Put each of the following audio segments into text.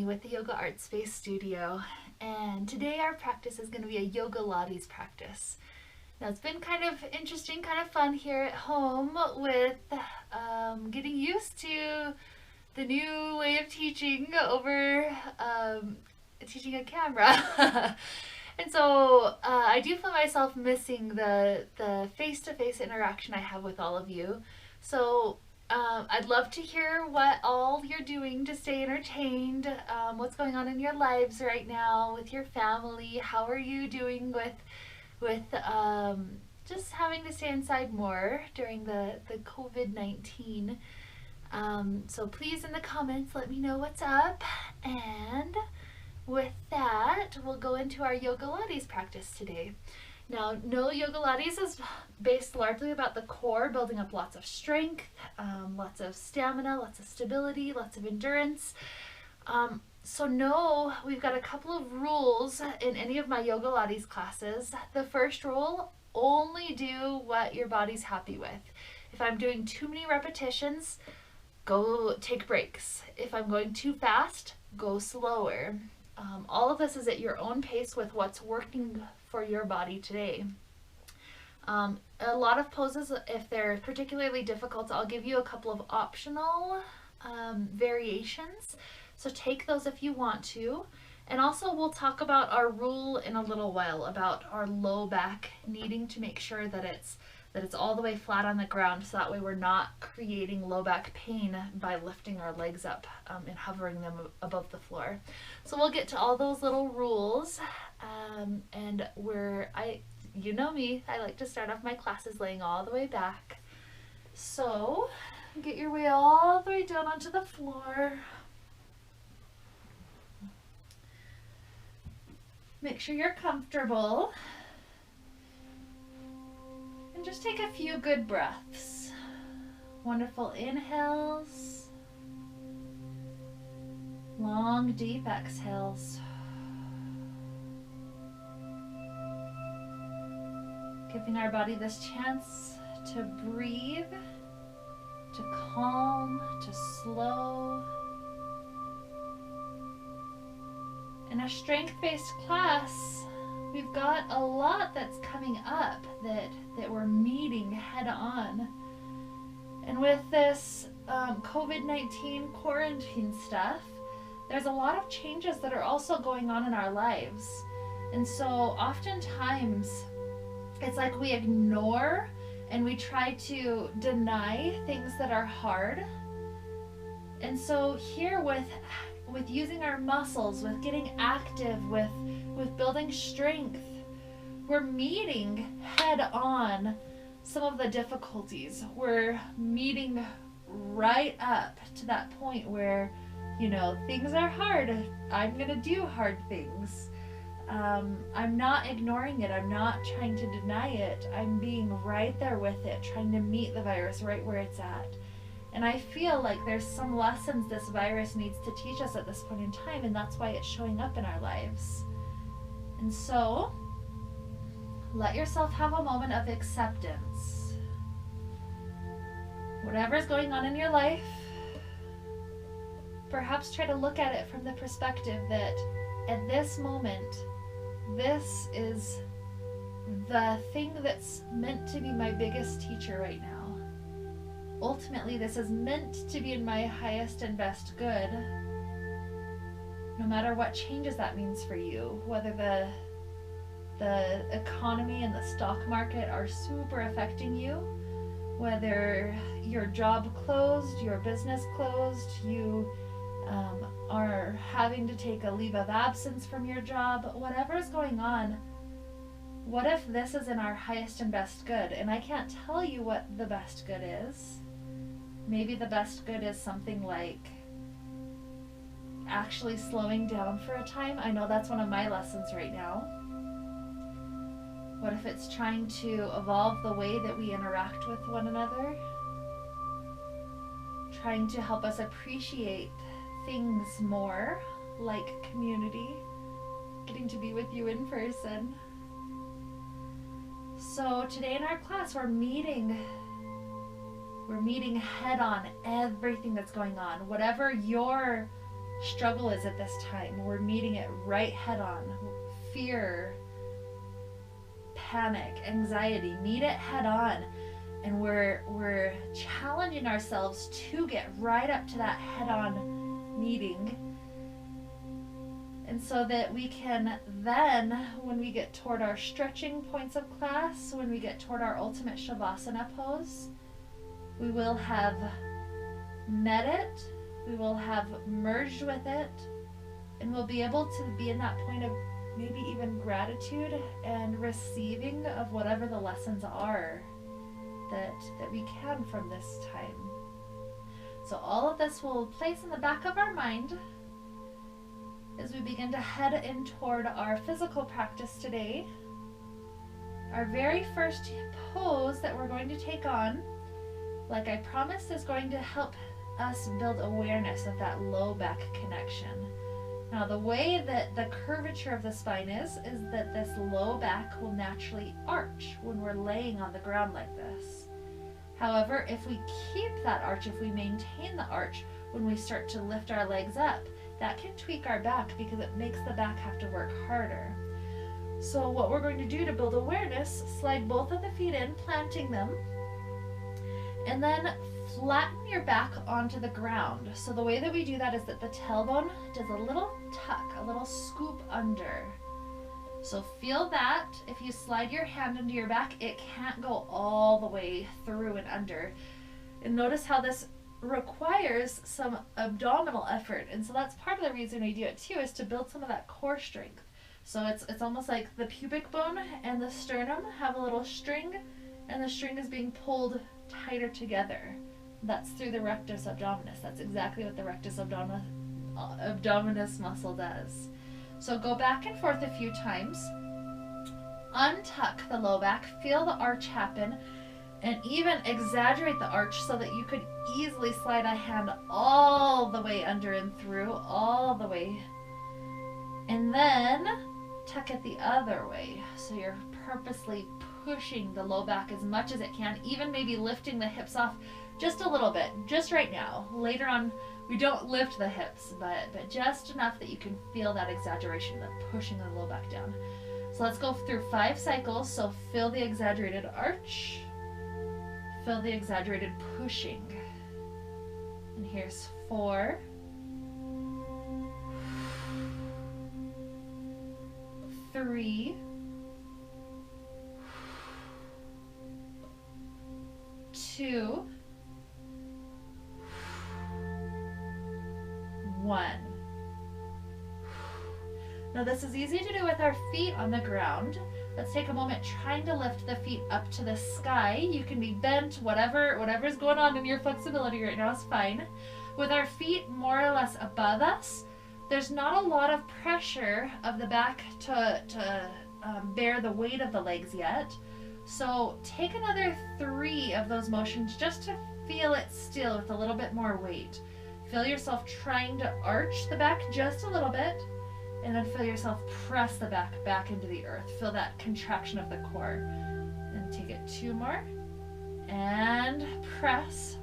with the Yoga Art Space Studio, and today our practice is going to be a Yogilates practice. Now it's been kind of interesting, kind of fun here at home with getting used to the new way of teaching over teaching a camera. And so I do find myself missing the face-to-face interaction I have with all of you. So I'd love to hear what all you're doing to stay entertained, what's going on in your lives right now with your family. How are you doing with just having to stay inside more during the COVID-19? So please in the comments let me know what's up, and with that we'll go into our Yogilates practice today. Now, no, Yogilates is based largely about the core, building up lots of strength, lots of stamina, lots of stability, lots of endurance. So no, we've got a couple of rules in any of my Yogilates classes. The first rule, only do what your body's happy with. If I'm doing too many repetitions, go take breaks. If I'm going too fast, go slower. All of this is at your own pace with what's working for your body today. A lot of poses, if they're particularly difficult, I'll give you a couple of optional variations. So take those if you want to. And also we'll talk about our rule in a little while about our low back needing to make sure that it's all the way flat on the ground, so that way we're not creating low back pain by lifting our legs up and hovering them above the floor. So we'll get to all those little rules, and you know me, I like to start off my classes laying all the way back. So get your way all the way down onto the floor. Make sure you're comfortable. And just take a few good breaths. Wonderful inhales. Long, deep exhales. Giving our body this chance to breathe, to calm, to slow. In a strength-based class, we've got a lot that's coming up that we're meeting head on. And with this COVID-19 quarantine stuff, there's a lot of changes that are also going on in our lives. And so oftentimes it's like we ignore and we try to deny things that are hard. And so here with using our muscles, with getting active, with building strength, we're meeting head on some of the difficulties. We're meeting right up to that point where, you know, things are hard. I'm gonna do hard things. I'm not ignoring it. I'm not trying to deny it. I'm being right there with it, trying to meet the virus right where it's at. And I feel like there's some lessons this virus needs to teach us at this point in time, and that's why it's showing up in our lives. And so, let yourself have a moment of acceptance. Whatever's going on in your life, perhaps try to look at it from the perspective that at this moment, this is the thing that's meant to be my biggest teacher right now. Ultimately, this is meant to be in my highest and best good, no matter what changes that means for you, whether the economy and the stock market are super affecting you, whether your job closed, your business closed, you are having to take a leave of absence from your job, whatever is going on, what if this is in our highest and best good? And I can't tell you what the best good is. Maybe the best good is something like actually slowing down for a time. I know that's one of my lessons right now. What if it's trying to evolve the way that we interact with one another? Trying to help us appreciate things more, like community, getting to be with you in person. So today in our class, we're meeting head on everything that's going on. Whatever your struggle is at this time. We're meeting it right head on. Fear, panic, anxiety, meet it head on. And we're challenging ourselves to get right up to that head on meeting. And so that we can then, when we get toward our stretching points of class, when we get toward our ultimate Shavasana pose, we will have met it, we will have merged with it, and we'll be able to be in that point of maybe even gratitude and receiving of whatever the lessons are that we can from this time. So all of this will place in the back of our mind as we begin to head in toward our physical practice today. Our very first pose that we're going to take on, like I promised, is going to help us build awareness of that low back connection. Now, the way that the curvature of the spine is that this low back will naturally arch when we're laying on the ground like this. However, if we keep that arch, if we maintain the arch when we start to lift our legs up, that can tweak our back because it makes the back have to work harder. So what we're going to do to build awareness, slide both of the feet in, planting them, and then flatten your back onto the ground. So the way that we do that is that the tailbone does a little tuck, a little scoop under. So feel that. If you slide your hand into your back, it can't go all the way through and under. And notice how this requires some abdominal effort. And so that's part of the reason we do it too, is to build some of that core strength. So it's almost like the pubic bone and the sternum have a little string, and the string is being pulled tighter together. That's through the rectus abdominis. That's exactly what the rectus abdominis muscle does. So go back and forth a few times. Untuck the low back, feel the arch happen, and even exaggerate the arch so that you could easily slide a hand all the way under and through, all the way. And then tuck it the other way. So you're purposely pushing the low back as much as it can, even maybe lifting the hips off just a little bit, just right now. Later on, we don't lift the hips, but just enough that you can feel that exaggeration, that pushing the low back down. So let's go through 5 cycles. So feel the exaggerated arch, feel the exaggerated pushing. And here's 4, 3, 2, 1. Now this is easy to do with our feet on the ground. Let's take a moment trying to lift the feet up to the sky. You can be bent, whatever's going on in your flexibility right now is fine. With our feet more or less above us, there's not a lot of pressure of the back to bear the weight of the legs yet. So take another 3 of those motions just to feel it still with a little bit more weight. Feel yourself trying to arch the back just a little bit, and then feel yourself press the back into the earth. Feel that contraction of the core. And take it 2 more. And press.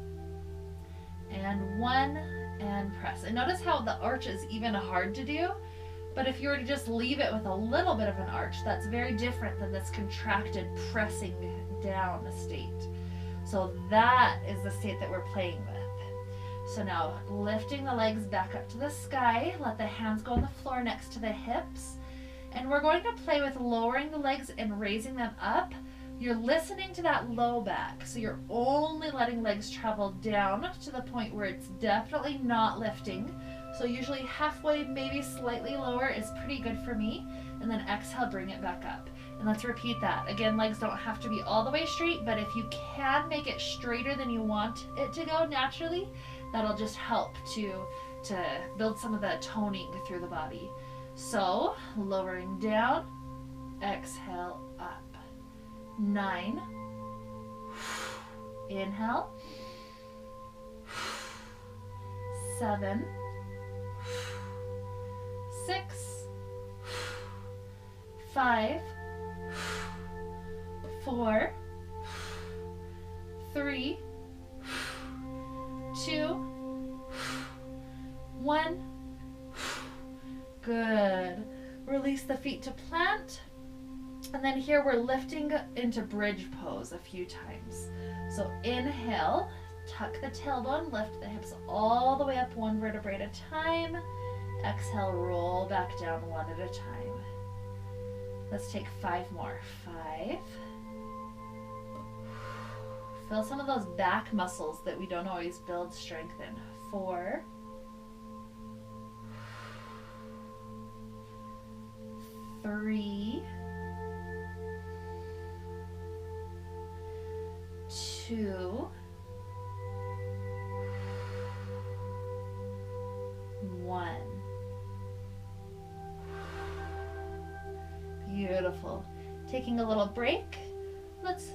And 1, and press. And notice how the arch is even hard to do, but if you were to just leave it with a little bit of an arch, that's very different than this contracted pressing down state. So that is the state that we're playing with. So now lifting the legs back up to the sky, let the hands go on the floor next to the hips, and we're going to play with lowering the legs and raising them up. You're listening to that low back, so you're only letting legs travel down to the point where it's definitely not lifting. So usually halfway, maybe slightly lower is pretty good for me, and then exhale, bring it back up. And let's repeat that. Again, legs don't have to be all the way straight, but if you can make it straighter than you want it to go naturally, that'll just help to build some of that toning through the body. So lowering down, exhale up. 9, inhale, 7, 6, 5, 4, 3, 2, 1, Good. Release the feet to plant. And then here we're lifting into bridge pose a few times. So inhale, tuck the tailbone, lift the hips all the way up one vertebrae at a time. Exhale, roll back down one at a time. Let's take 5 more. 5. Feel some of those back muscles that we don't always build strength in. 4. 3. 2. 1. Beautiful. Taking a little break. Let's,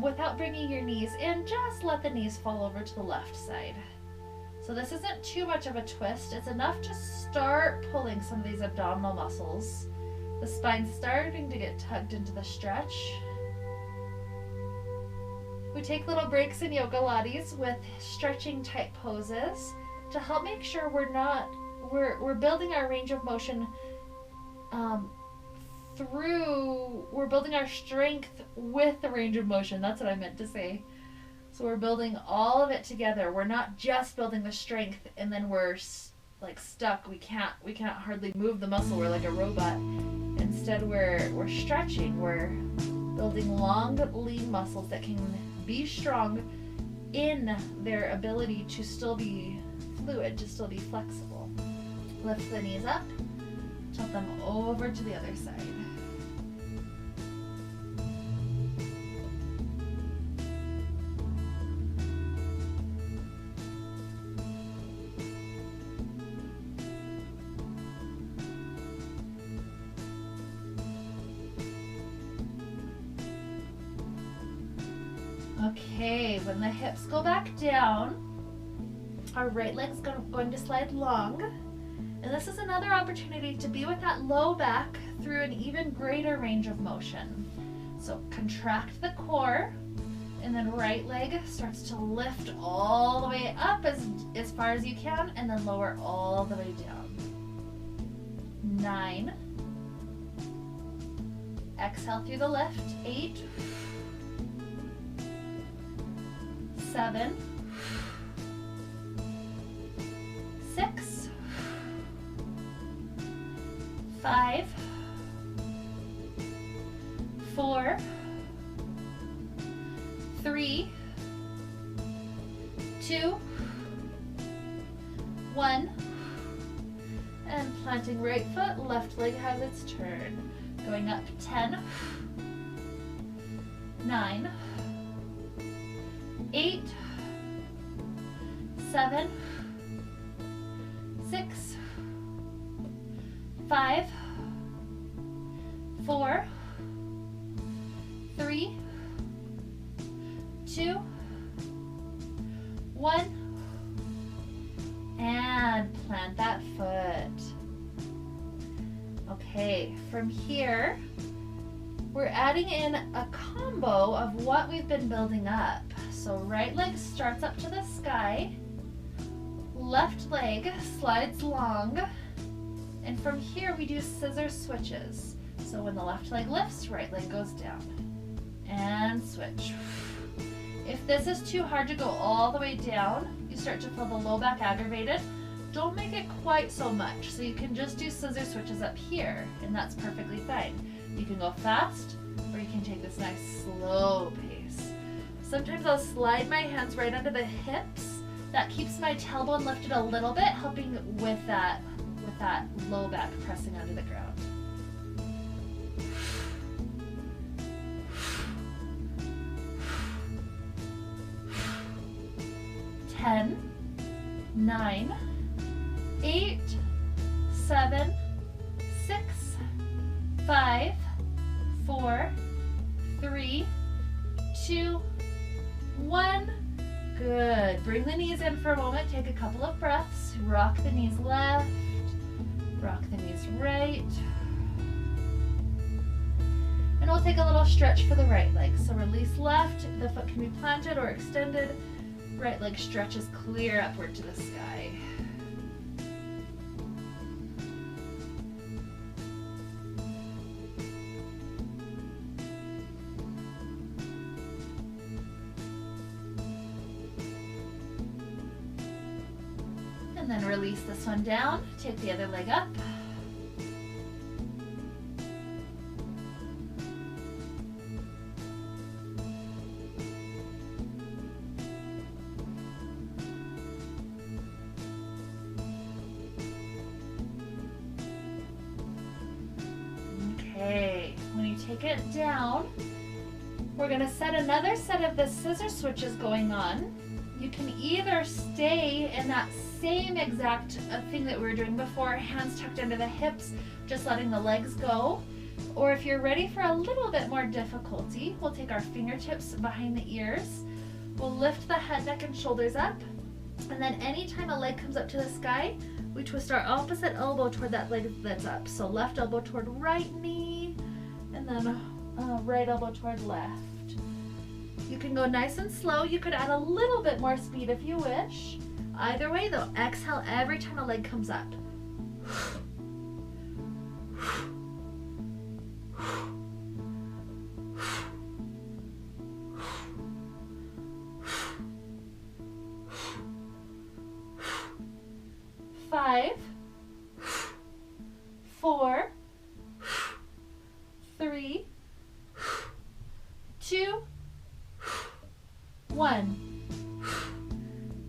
without bringing your knees in, just let the knees fall over to the left side. So this isn't too much of a twist. It's enough to start pulling some of these abdominal muscles. The spine's starting to get tugged into the stretch. We take little breaks in Yogilates with stretching type poses to help make sure we're building our range of motion we're building our strength with the range of motion. That's what I meant to say. So we're building all of it together. We're not just building the strength and then we're like stuck. We can't hardly move the muscle. We're like a robot. Instead, we're stretching. We're building long, lean muscles that can be strong in their ability to still be fluid, to still be flexible. Lift the knees up, tilt them over to the other side. Okay, when the hips go back down, our right leg's going to slide long. And this is another opportunity to be with that low back through an even greater range of motion. So contract the core, and then right leg starts to lift all the way up as far as you can, and then lower all the way down. 9. Exhale through the lift. 8. 7. 6. 5. 4. 3. 2. 1. And planting right foot, left leg has its turn. Going up 10. 9. 8, 7, 6, 5, 4, 3, 2, 1, and plant that foot. Okay, from here, we're adding in a combo of what we've been building up. So right leg starts up to the sky, left leg slides long, and from here we do scissor switches. So when the left leg lifts, right leg goes down, and switch. If this is too hard to go all the way down, you start to feel the low back aggravated, don't make it quite so much. So you can just do scissor switches up here, and that's perfectly fine. You can go fast, or you can take this nice slow pace. Sometimes I'll slide my hands right under the hips. That keeps my tailbone lifted a little bit, helping with that low back pressing onto the ground. Ten, 9, 8, 7, 6, 5, 4, 3, 2, 1. Good. Bring the knees in for a moment. Take a couple of breaths. Rock the knees left. Rock the knees right. And we'll take a little stretch for the right leg. So release left. The foot can be planted or extended. Right leg stretches clear upward to the sky. And then release this one down. Take the other leg up. Okay, when you take it down, we're gonna set another set of the scissor switches going on. You can either stay in that same exact thing that we were doing before, hands tucked under the hips, just letting the legs go. Or if you're ready for a little bit more difficulty, we'll take our fingertips behind the ears. We'll lift the head, neck, and shoulders up. And then anytime a leg comes up to the sky, we twist our opposite elbow toward that leg that's up. So left elbow toward right knee, and then right elbow toward left. You can go nice and slow. You could add a little bit more speed if you wish. Either way, though, exhale every time a leg comes up. Five, 4, 3, 2, 1.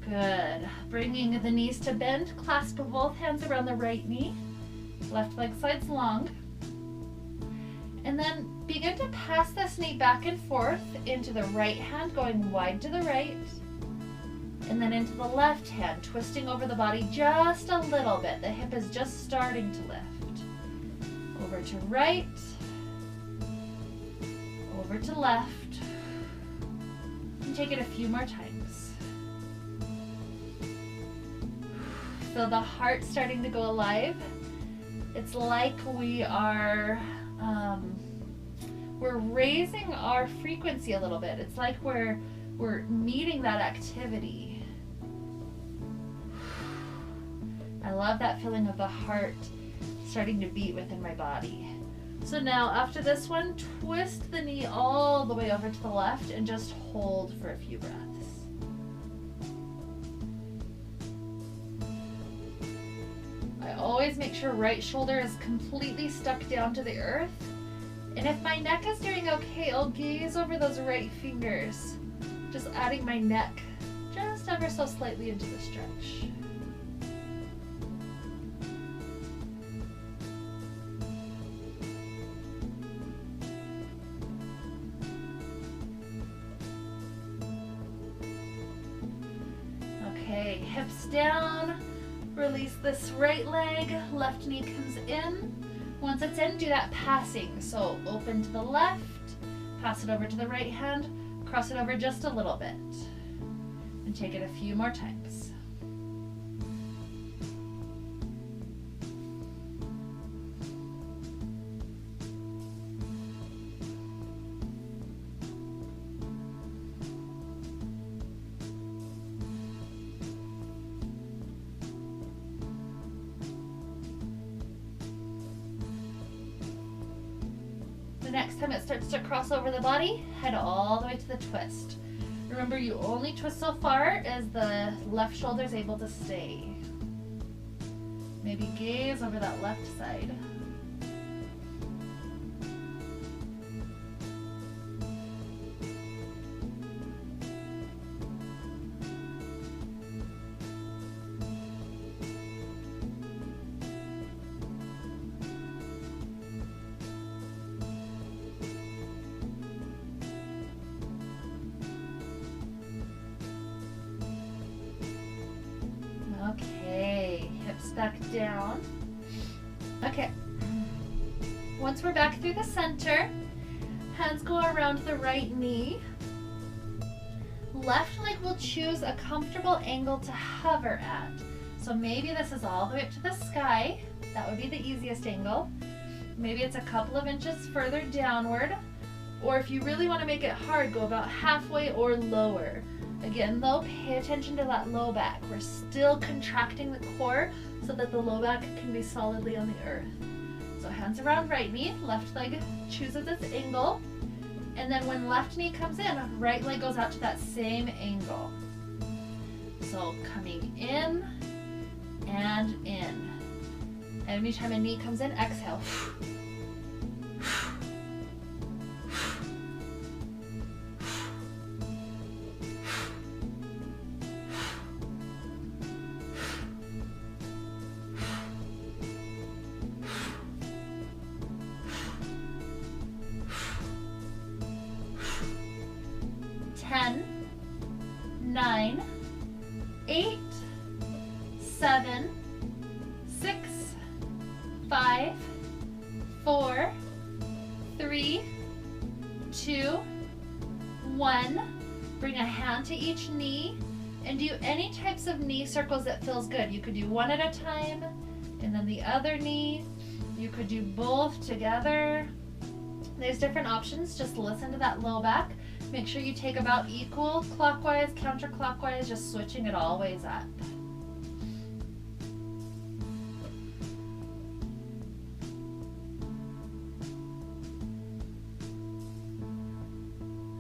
Good. Bringing the knees to bend, clasp both hands around the right knee, left leg sides long. And then begin to pass this knee back and forth into the right hand, going wide to the right, and then into the left hand, twisting over the body just a little bit. The hip is just starting to lift. Over to right, over to left, and take it a few more times. Feel the heart starting to go alive. It's like we are, we're raising our frequency a little bit. It's like we're meeting that activity. I love that feeling of the heart starting to beat within my body. So now after this one, twist the knee all the way over to the left and just hold for a few breaths. I always make sure right shoulder is completely stuck down to the earth. And if my neck is doing okay, I'll gaze over those right fingers, just adding my neck just ever so slightly into the stretch. Okay, hips down, release this right leg, left knee comes in. Once it's in, do that passing. So open to the left, pass it over to the right hand, cross it over just a little bit, and take it a few more times. The next time it starts to cross over the body, head all the way to the twist. Remember, you only twist so far as the left shoulder is able to stay. Maybe gaze over that left side. Okay, hips back down. Okay, once we're back through the center, hands go around the right knee. Left leg will choose a comfortable angle to hover at. So maybe this is all the way up to the sky. That would be the easiest angle. Maybe it's a couple of inches further downward. Or if you really want to make it hard, go about halfway or lower. Again though, pay attention to that low back. We're still contracting the core so that the low back can be solidly on the earth. So hands around right knee, left leg chooses its angle. And then when left knee comes in, right leg goes out to that same angle. So coming in and in. Anytime a knee comes in, exhale. 10, 9, 8, 7, 6, 5, 4, 3, 2, 1. Bring a hand to each knee and do any types of knee circles that feels good. You could do one at a time and then the other knee. You could do both together. There's different options. Just listen to that low back. Make sure you take about equal, clockwise, counterclockwise, just switching it all ways up.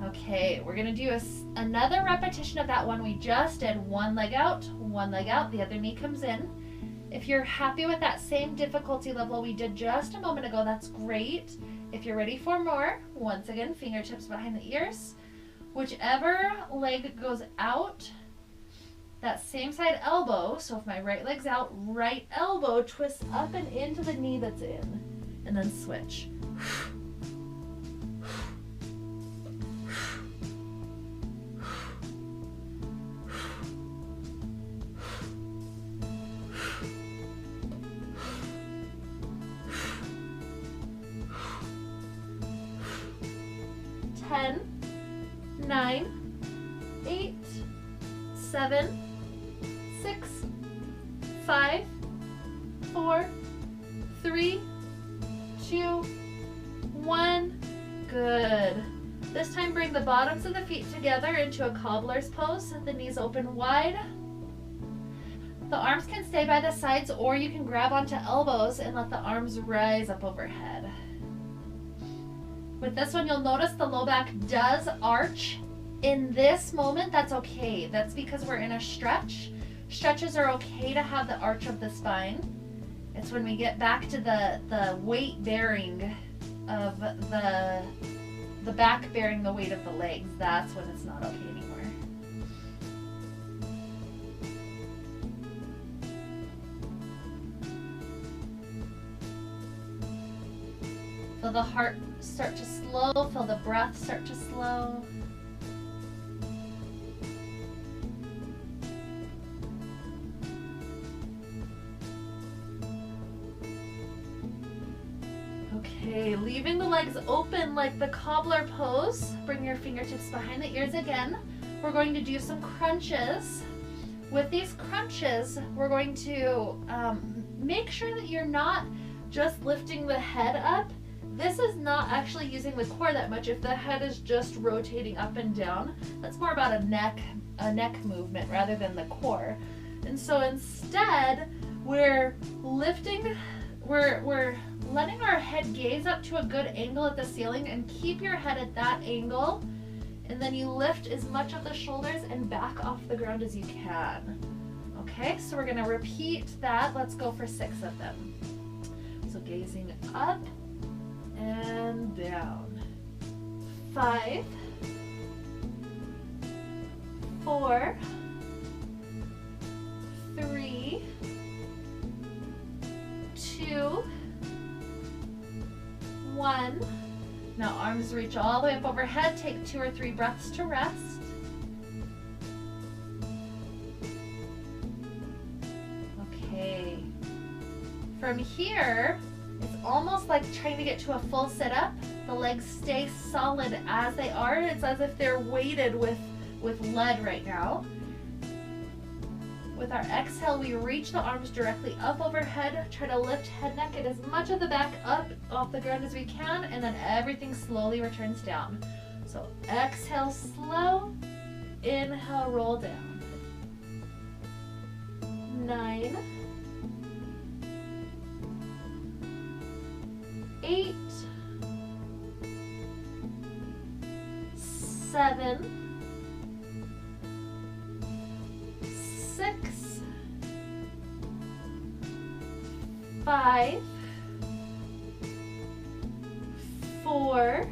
Okay, we're gonna do another repetition of that one we just did. One leg out, the other knee comes in. If you're happy with that same difficulty level we did just a moment ago, that's great. If you're ready for more, once again, fingertips behind the ears. Whichever leg goes out, that same side elbow, so if my right leg's out, right elbow twists up and into the knee that's in, and then switch. 10, 9, 8, 7, 6, 5, 4, 3, 2, 1. Good. This time bring the bottoms of the feet together into a cobbler's pose. The knees open wide. The arms can stay by the sides, or you can grab onto elbows and let the arms rise up overhead. With this one, you'll notice the low back does arch. In this moment, that's okay. That's because we're in a stretch. Stretches are okay to have the arch of the spine. It's when we get back to the weight bearing of the back bearing the weight of the legs, that's when it's not okay anymore. Feel the heart start to slow, feel the breath start to slow. Okay, leaving the legs open like the cobbler pose. Bring your fingertips behind the ears again. We're going to do some crunches. With these crunches, we're going to make sure that you're not just lifting the head up. This is not actually using the core that much. If the head is just rotating up and down, that's more about a neck movement rather than the core. And so instead, we're lifting, we're letting our head gaze up to a good angle at the ceiling, and keep your head at that angle. And then you lift as much of the shoulders and back off the ground as you can. Okay, so we're gonna repeat that. Let's go for 6 of them. So gazing up and down. 5, 4, 3, 2, 1. Now arms reach all the way up overhead. Take 2 or 3 breaths to rest. Okay. From here, it's almost like trying to get to a full sit-up. The legs stay solid as they are. It's as if they're weighted with lead right now. With our exhale, we reach the arms directly up overhead. Try to lift head, neck, and as much of the back up off the ground as we can, and then everything slowly returns down. So exhale slow, inhale, roll down. 9, 8, 7, 6, 5, 4,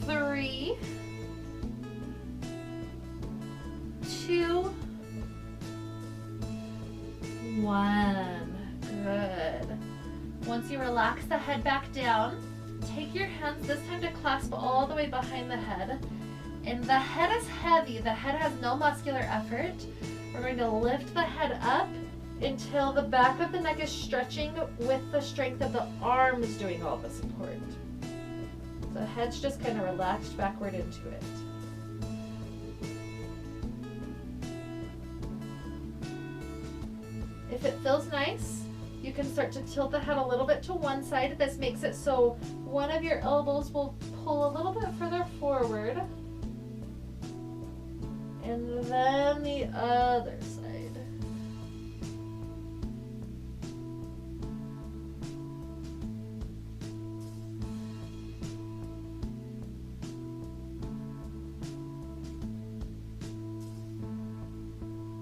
3, 2, 1. Good. Once you relax the head back down, take your hands this time to clasp all the way behind the head. And the head is heavy. The head has no muscular effort. We're going to lift the head up until the back of the neck is stretching with the strength of the arms doing all the support. So the head's just kind of relaxed backward into it. If it feels nice, you can start to tilt the head a little bit to one side. This makes it so one of your elbows will pull a little bit further forward. And then the other side.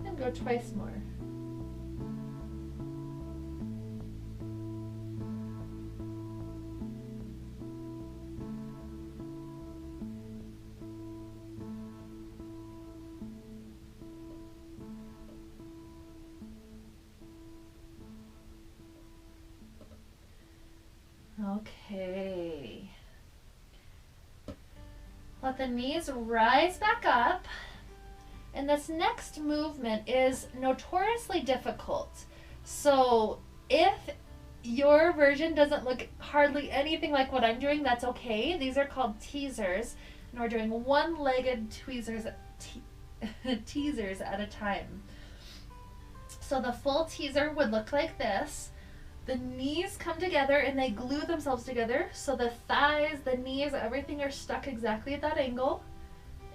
And go twice more. Okay. Let the knees rise back up. And this next movement is notoriously difficult. So if your version doesn't look hardly anything like what I'm doing, that's okay. These are called teasers. And we're doing one-legged teasers at a time. So the full teaser would look like this. The knees come together and they glue themselves together. So the thighs, the knees, everything are stuck exactly at that angle.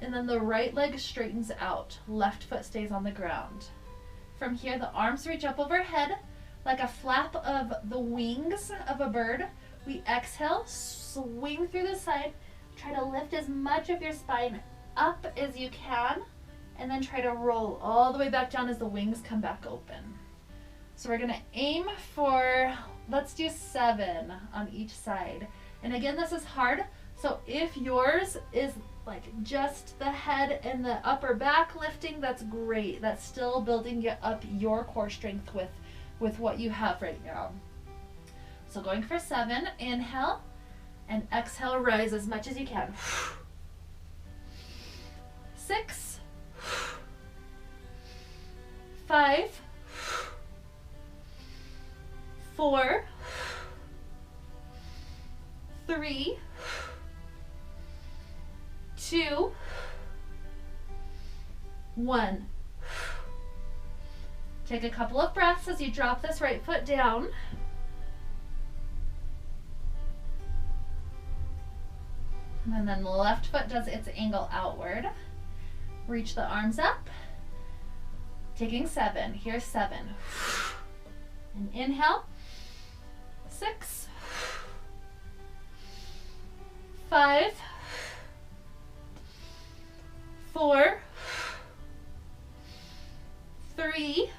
And then the right leg straightens out. Left foot stays on the ground. From here, the arms reach up overhead like a flap of the wings of a bird. We exhale, swing through the side. Try to lift as much of your spine up as you can. And then try to roll all the way back down as the wings come back open. So we're gonna aim for, let's do 7 on each side. And again, this is hard. So if yours is like just the head and the upper back lifting, that's great. That's still building up your core strength with what you have right now. So going for 7, inhale, and exhale, rise as much as you can. 6, 5, 4, 3, 2, 1. Take a couple of breaths as you drop this right foot down. And then the left foot does its angle outward. Reach the arms up. Taking 7. Here's 7. And inhale. 6, 5, 4, 3,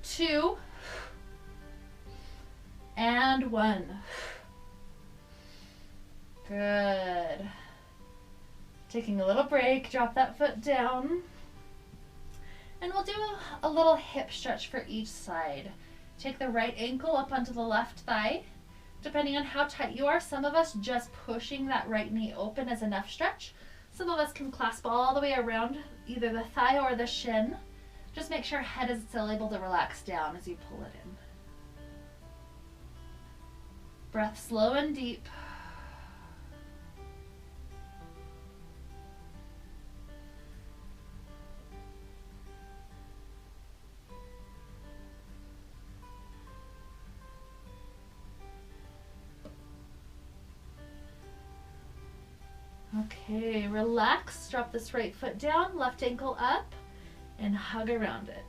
2, and 1. Good. Taking a little break, drop that foot down. And we'll do a little hip stretch for each side. Take the right ankle up onto the left thigh. Depending on how tight you are, some of us just pushing that right knee open is enough stretch. Some of us can clasp all the way around either the thigh or the shin. Just make sure head is still able to relax down as you pull it in. Breath slow and deep. Okay, relax, drop this right foot down, left ankle up, and hug around it.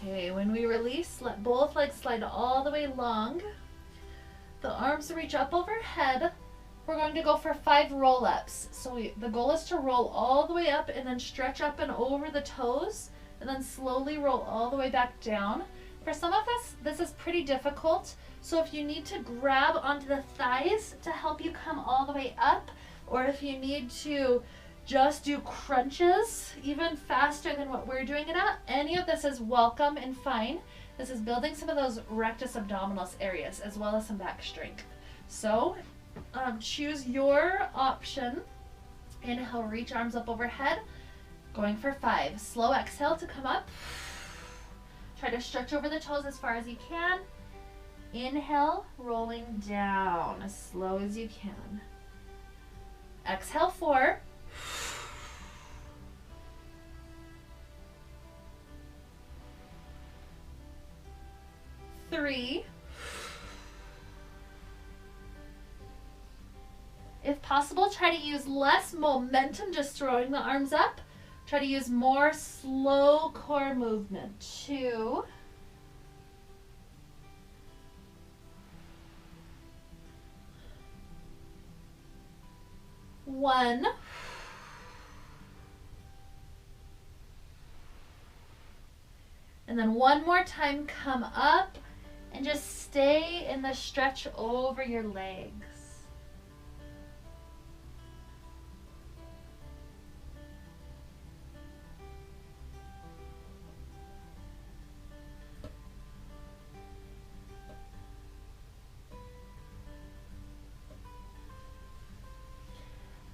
Okay, when we release, let both legs slide all the way long. The arms reach up overhead. We're going to go for 5 roll-ups. So the goal is to roll all the way up and then stretch up and over the toes, and then slowly roll all the way back down. For some of us, this is pretty difficult. So if you need to grab onto the thighs to help you come all the way up, or if you need to just do crunches even faster than what we're doing it at, any of this is welcome and fine. This is building some of those rectus abdominis areas as well as some back strength. So choose your option. Inhale, reach arms up overhead. Going for 5. Slow exhale to come up. Try to stretch over the toes as far as you can. Inhale, rolling down as slow as you can. Exhale, 4. 3. If possible, try to use less momentum just throwing the arms up. Try to use more slow core movement. 2. 1. And then one more time, come up and just stay in the stretch over your legs.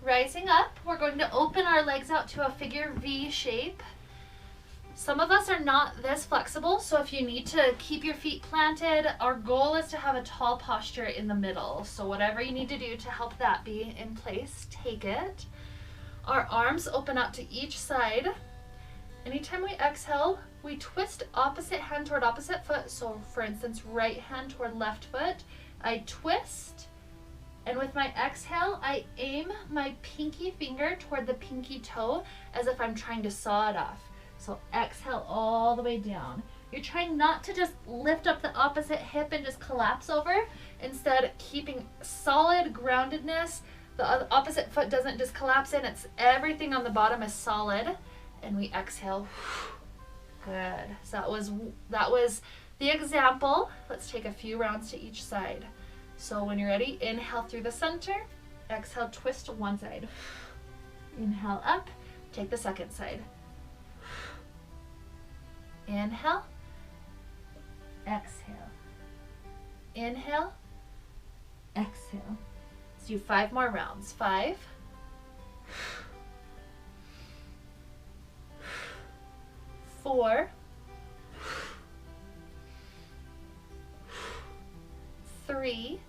Rising up, we're going to open our legs out to a figure V shape. Some of us are not this flexible, so if you need to keep your feet planted, our goal is to have a tall posture in the middle. So whatever you need to do to help that be in place, take it. Our arms open out to each side. Anytime we exhale, we twist opposite hand toward opposite foot. So for instance, right hand toward left foot. I twist, and with my exhale, I aim my pinky finger toward the pinky toe as if I'm trying to saw it off. So exhale all the way down. You're trying not to just lift up the opposite hip and just collapse over. Instead, keeping solid groundedness. The opposite foot doesn't just collapse in. It's everything on the bottom is solid. And we exhale. Good. So that was the example. Let's take a few rounds to each side. So when you're ready, inhale through the center. Exhale, twist to one side. Inhale up. Take the second side. Inhale, exhale, inhale, exhale. Let's do 5 more rounds. 5, 4, 3,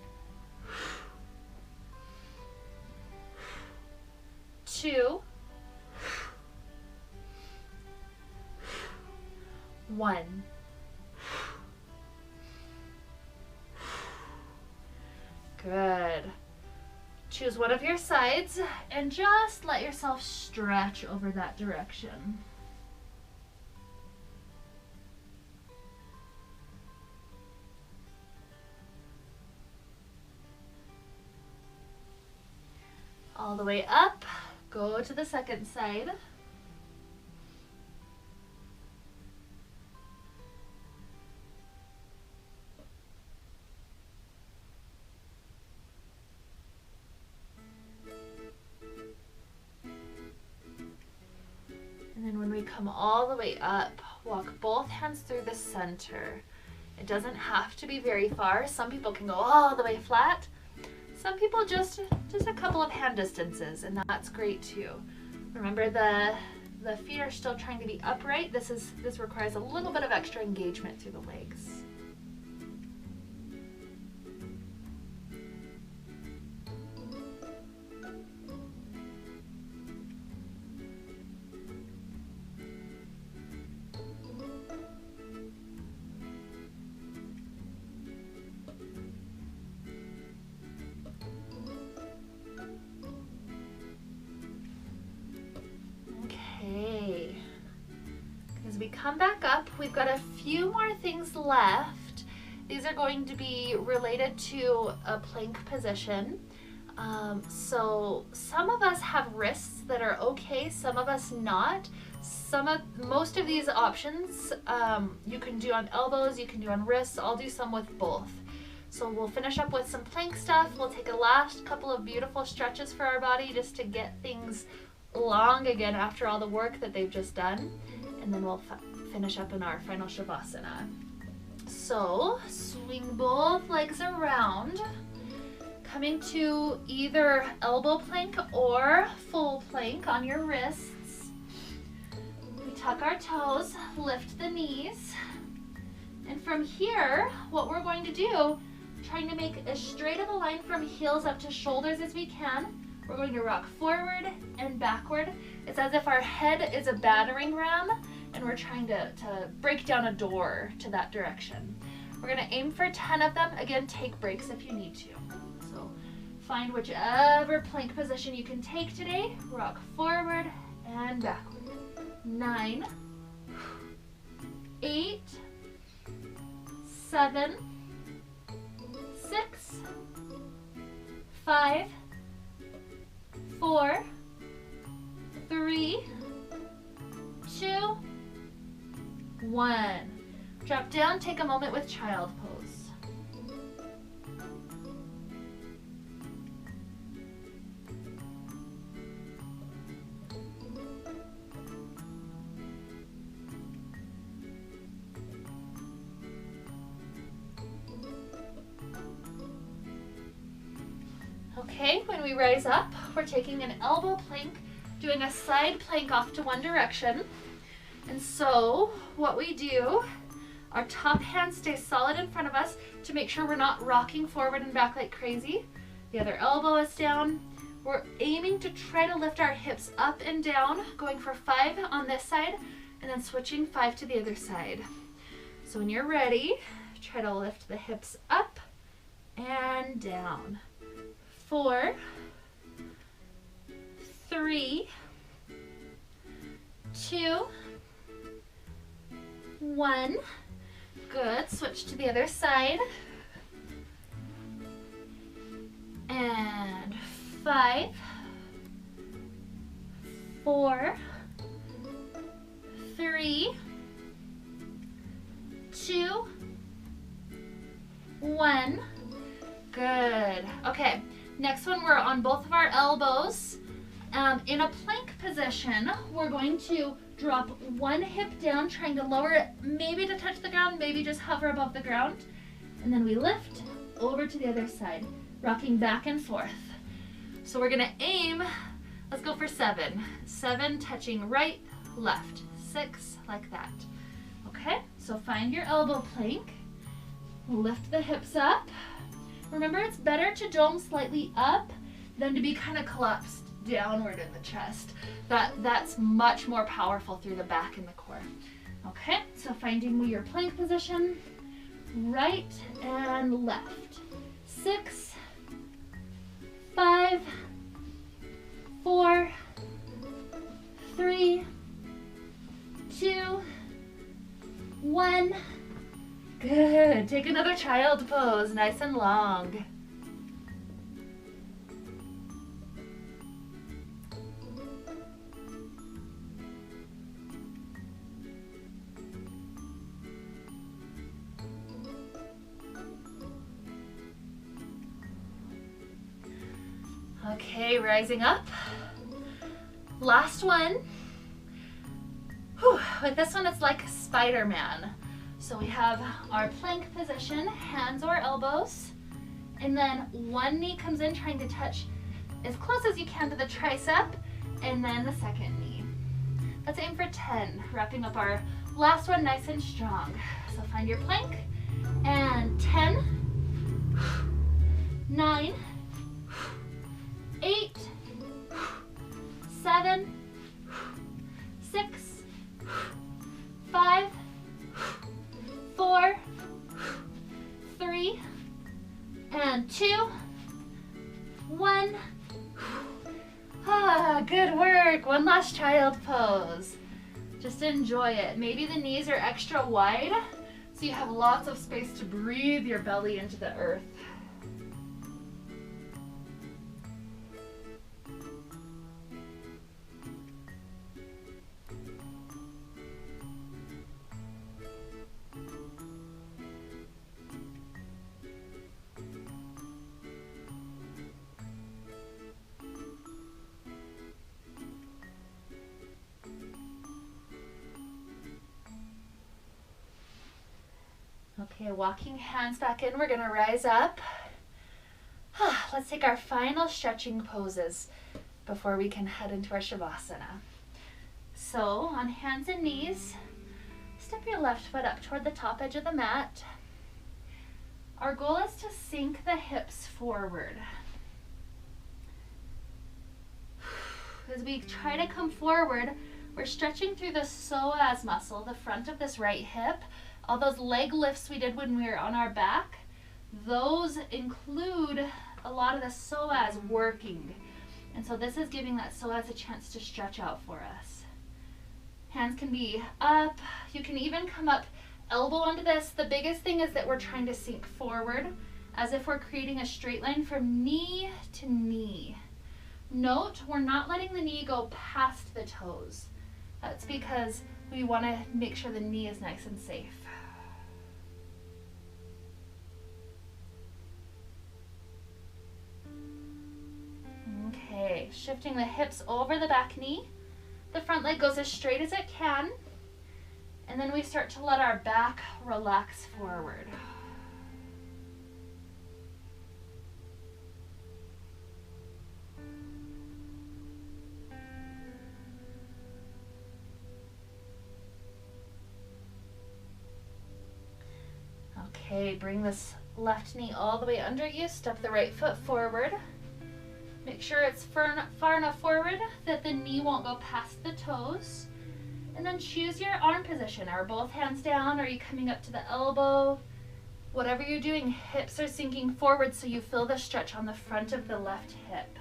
2, 1. Good. Choose one of your sides and just let yourself stretch over that direction. All the way up, go to the second side. And then when we come all the way up, walk both hands through the center. It doesn't have to be very far. Some people can go all the way flat. Some people just a couple of hand distances, and that's great too. Remember, the feet are still trying to be upright. This requires a little bit of extra engagement through the legs. come back up. We've got a few more things left. These are going to be related to a plank position. So some of us have wrists that are okay, some of us not. Most of these options you can do on elbows, you can do on wrists. I'll do some with both. So we'll finish up with some plank stuff. We'll take a last couple of beautiful stretches for our body just to get things long again after all the work that they've just done. And then we'll finish up in our final Shavasana. So swing both legs around, coming to either elbow plank or full plank on your wrists. We tuck our toes, lift the knees. And from here, what we're going to do, trying to make as straight of a line from heels up to shoulders as we can. We're going to rock forward and backward. It's as if our head is a battering ram and we're trying to break down a door to that direction. We're going to aim for 10 of them. Again, take breaks if you need to. So find whichever plank position you can take today. Rock forward and backward. 9, 8, 7, 6, 5, 4, 3, 2, 1. Drop down, take a moment with child pose. Okay, when we rise up, we're taking an elbow plank, doing a side plank off to one direction. And so what we do, our top hand stays solid in front of us to make sure we're not rocking forward and back like crazy. The other elbow is down. We're aiming to try to lift our hips up and down, going for 5 on this side, and then switching 5 to the other side. So when you're ready, try to lift the hips up and down. 4, 3, 2, 1. Good. Switch to the other side. And 5, 4, 3, 2, 1. Good. Okay. Next one, we're on both of our elbows. In a plank position, we're going to drop one hip down, trying to lower it, maybe to touch the ground, maybe just hover above the ground. And then we lift over to the other side, rocking back and forth. So we're gonna aim, let's go for 7. 7 touching right, left, 6, like that. Okay, so find your elbow plank, lift the hips up. Remember, it's better to dome slightly up than to be kind of collapsed downward in the chest. That's much more powerful through the back and the core. Okay, so finding your plank position, right and left. 6, 5, 4, 3, 2, 1. Good. Take another child pose, nice and long. Okay, rising up. Last one. Whew. With this one, it's like Spider-Man. So we have our plank position, hands or elbows, and then one knee comes in trying to touch as close as you can to the tricep, and then the second knee. Let's aim for 10, wrapping up our last one nice and strong. So find your plank, and 10, 9, 8, 7, 6, 5, 4, 3, and 2, 1. Ah, good work. One last child pose. Just enjoy it. Maybe the knees are extra wide, so you have lots of space to breathe your belly into the earth. Okay, walking hands back in, we're gonna rise up. Let's take our final stretching poses before we can head into our Shavasana. So on hands and knees, step your left foot up toward the top edge of the mat. Our goal is to sink the hips forward. As we try to come forward, we're stretching through the psoas muscle, the front of this right hip. All those leg lifts we did when we were on our back, those include a lot of the psoas working. And so this is giving that psoas a chance to stretch out for us. Hands can be up. You can even come up elbow onto this. The biggest thing is that we're trying to sink forward as if we're creating a straight line from knee to knee. Note, we're not letting the knee go past the toes. That's because we want to make sure the knee is nice and safe. Okay, shifting the hips over the back knee. The front leg goes as straight as it can. And then we start to let our back relax forward. Okay, bring this left knee all the way under you. Step the right foot forward. Make sure it's far enough forward that the knee won't go past the toes. And then choose your arm position. Are both hands down? Are you coming up to the elbow? Whatever you're doing, hips are sinking forward so you feel the stretch on the front of the left hip.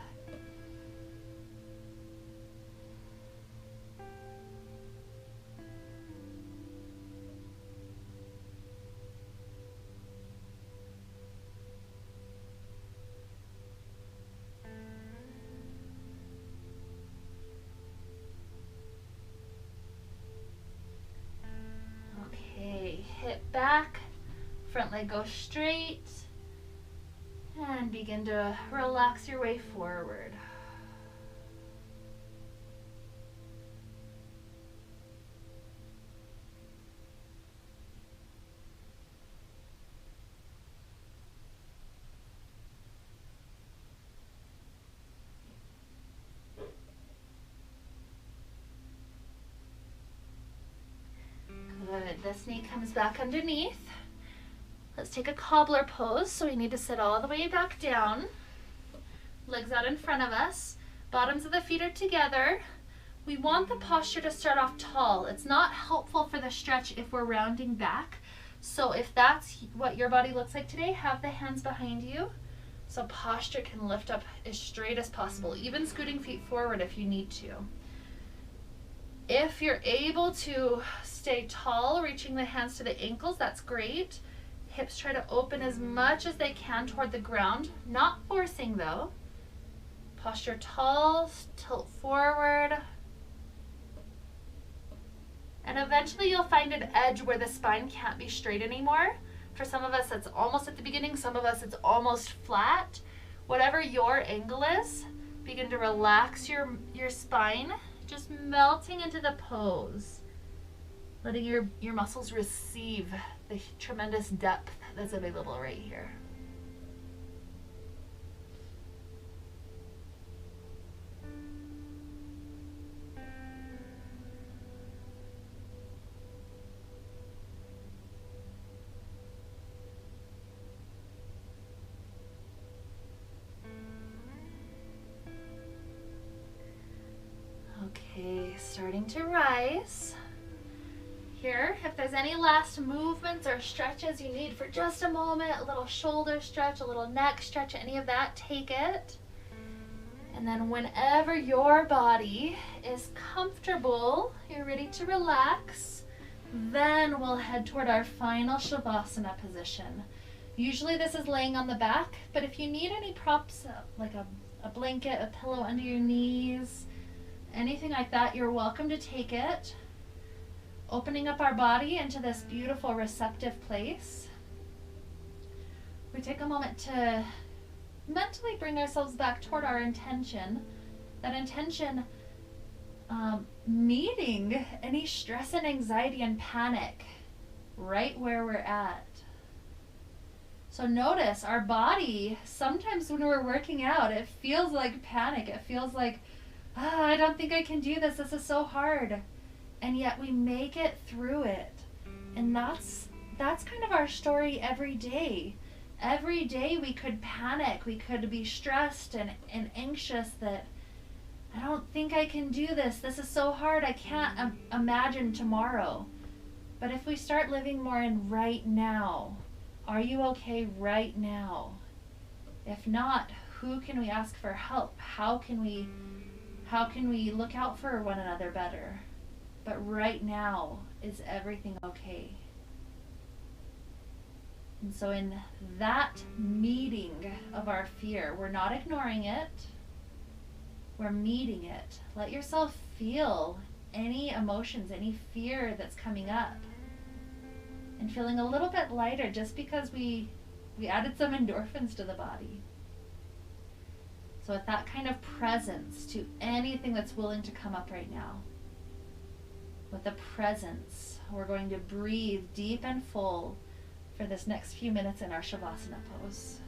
Hip back, front leg goes straight, and begin to relax your way forward. Good. This knee comes back underneath. Let's take a cobbler pose. So we need to sit all the way back down. Legs out in front of us. Bottoms of the feet are together. We want the posture to start off tall. It's not helpful for the stretch if we're rounding back. So if that's what your body looks like today, have the hands behind you. So posture can lift up as straight as possible, even scooting feet forward if you need to. If you're able to stay tall, reaching the hands to the ankles, that's great. Hips try to open as much as they can toward the ground, not forcing though. Posture tall, tilt forward. And eventually you'll find an edge where the spine can't be straight anymore. For some of us, it's almost at the beginning. Some of us, it's almost flat. Whatever your angle is, begin to relax your spine. Just melting into the pose, letting your muscles receive the tremendous depth that's available right here. Okay, starting to rise. Here, if there's any last movements or stretches you need for just a moment, a little shoulder stretch, a little neck stretch, any of that, take it. And then whenever your body is comfortable, you're ready to relax, then we'll head toward our final Shavasana position. Usually this is laying on the back, but if you need any props, like a blanket, a pillow under your knees, anything like that, you're welcome to take it. Opening up our body into this beautiful receptive place. We take a moment to mentally bring ourselves back toward our intention. That intention meeting any stress and anxiety and panic right where we're at. So notice our body, sometimes when we're working out, it feels like panic. It feels like, I don't think I can do this. This is so hard. And yet we make it through it. And that's kind of our story every day. Every day we could panic. We could be stressed and anxious that I don't think I can do this. This is so hard. I can't imagine tomorrow. But if we start living more in right now, are you okay right now? If not, who can we ask for help? How can we look out for one another better? But right now, is everything okay? And so in that meeting of our fear, we're not ignoring it. We're meeting it. Let yourself feel any emotions, any fear that's coming up. And feeling a little bit lighter just because we added some endorphins to the body. So with that kind of presence to anything that's willing to come up right now, with the presence, we're going to breathe deep and full for this next few minutes in our Shavasana pose.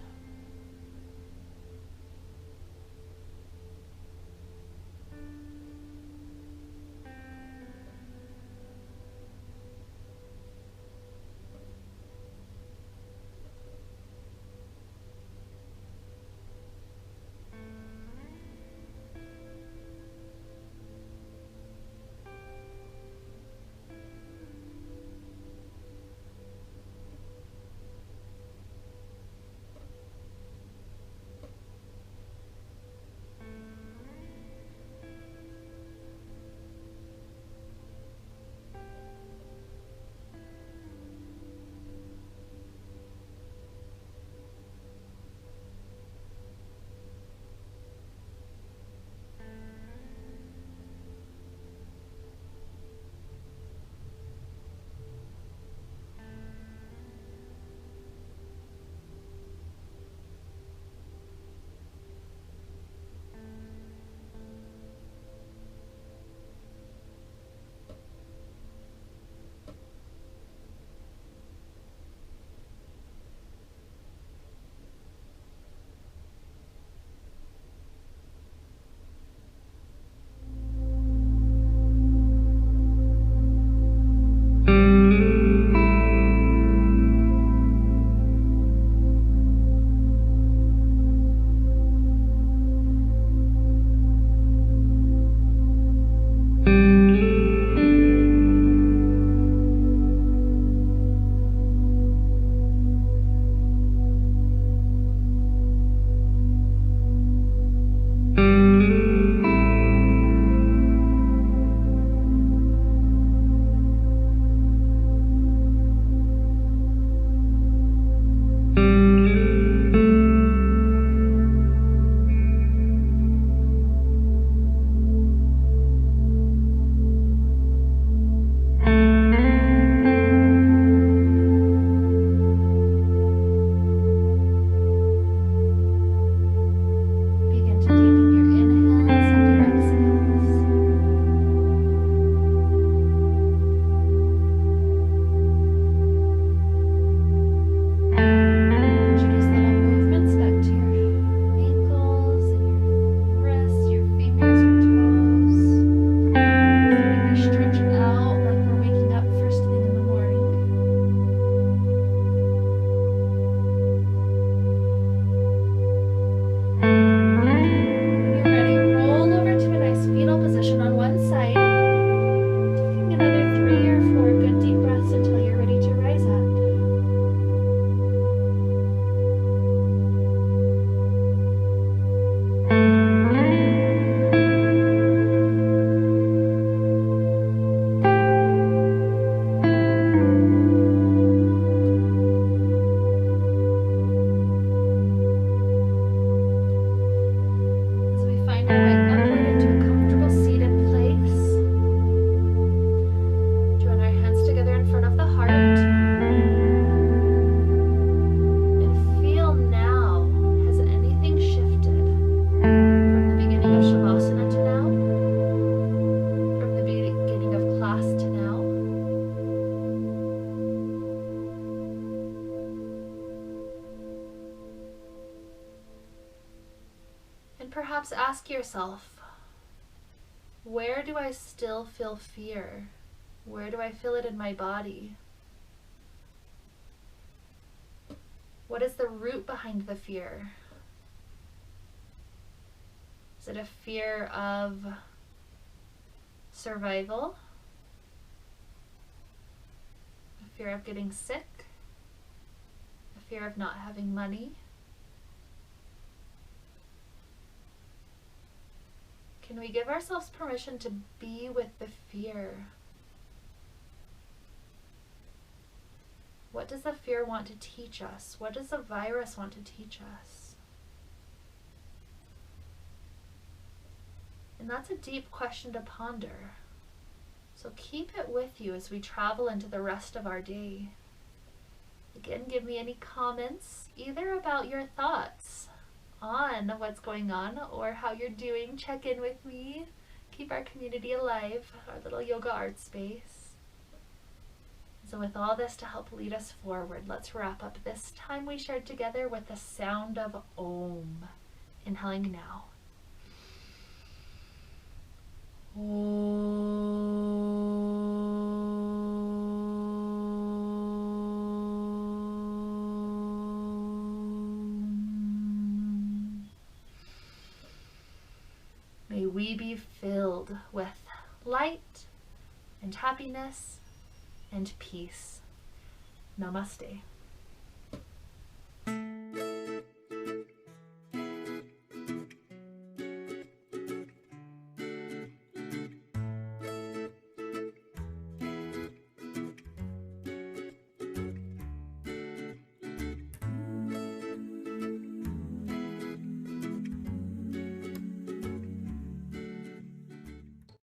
perhaps ask yourself, where do I still feel fear? Where do I feel it in my body? What is the root behind the fear? Is it a fear of survival? A fear of getting sick? A fear of not having money? Can we give ourselves permission to be with the fear? What does the fear want to teach us? What does the virus want to teach us? And that's a deep question to ponder. So keep it with you as we travel into the rest of our day. Again, give me any comments, either about your thoughts on what's going on or how you're doing. Check in with me. Keep our community alive, our little yoga art space. So with all this to help lead us forward, let's wrap up this time we shared together with the sound of Om. Inhaling now. May we be filled with light and happiness and peace. Namaste.